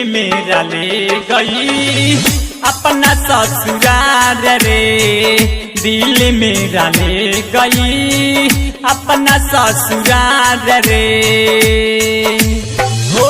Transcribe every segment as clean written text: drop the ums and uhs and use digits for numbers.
मेरा ले गई अपना ससुराल रे, दिल मेरा ले गई अपना ससुराल रे। हो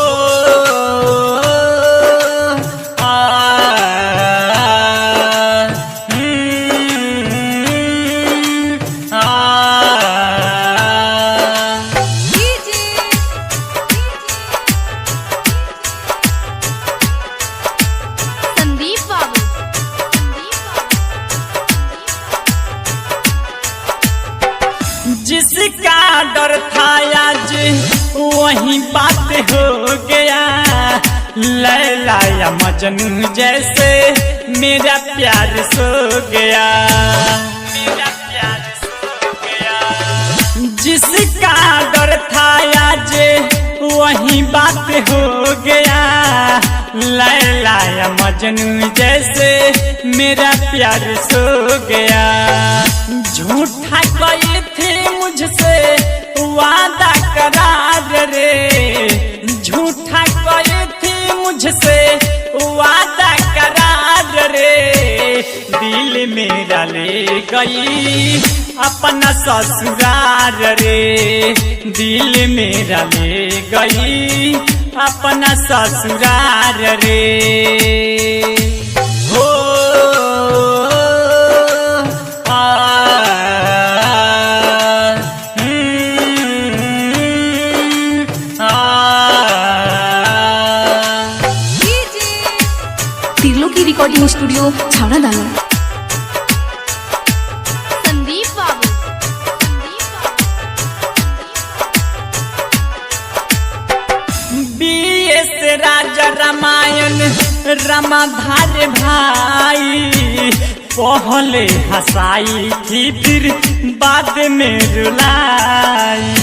जिसका डर था आज वही बात हो गया, लैला या मजनू जैसे मेरा प्यार सो गया, मेरा प्यार सो गया। जिसका डर था आज वही बात हो गया, लैला या मजनू जैसे मेरा प्यार सो गया। झूठा कही थी मुझसे वादा करार रे, झूठा कही थी मुझसे वादा करार रे, दिल मेरा ले गई अपना ससुराल रे, दिल मेरा ले गई अपना ससुराल रे। हो त्रिलोकी रिकॉर्डिंग स्टूडियो छावड़ा दानो। संदीप बाबू, बीएस राजा रामायण रामाधार भाई, पहले हंसाई थी फिर बाद में रुलाई,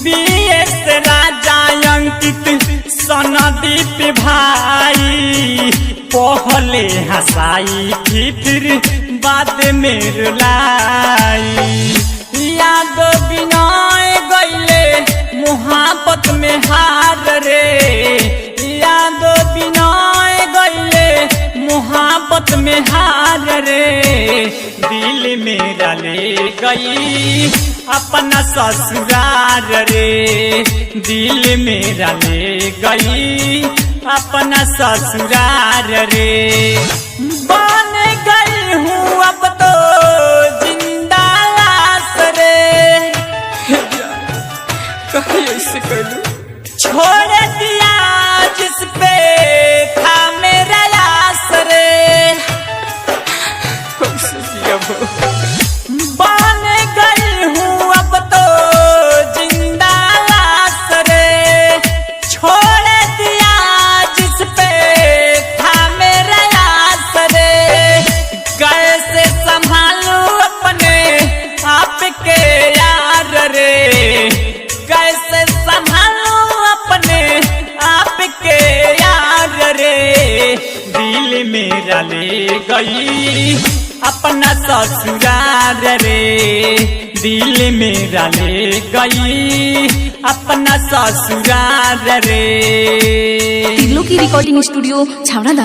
बीएस राजा अंकित सनदीप भाई, पहले हंसाई थी फिर बाद में रुलाई। याद बिनाए गईले मोहब्बत में हार रे, याद बिनाए गईले मोहब्बत में हार रे, दिल मेरा ले गई अपना ससुराल रे, दिल मेरा ले गई अपना ससुराल रे। बन गई हूँ अब तो जिंदा लाश रे, कहीं ऐसे कहलू छोड़ दिया जिस पे था मेरा आस रे, बन गई हूँ अब तो जिंदा लाश रे, छोड़ दिया जिस पे था मेरा आस रे, कैसे संभालूं अपने आप के यार रे, कैसे संभालूं अपने आप के यार रे, दिल मेरा ले गई अपना ससुराल रे, दिल मेरा ले गई अपना ससुराल रे। त्रिलोकी रिकॉर्डिंग स्टूडियो छावड़ा दानो।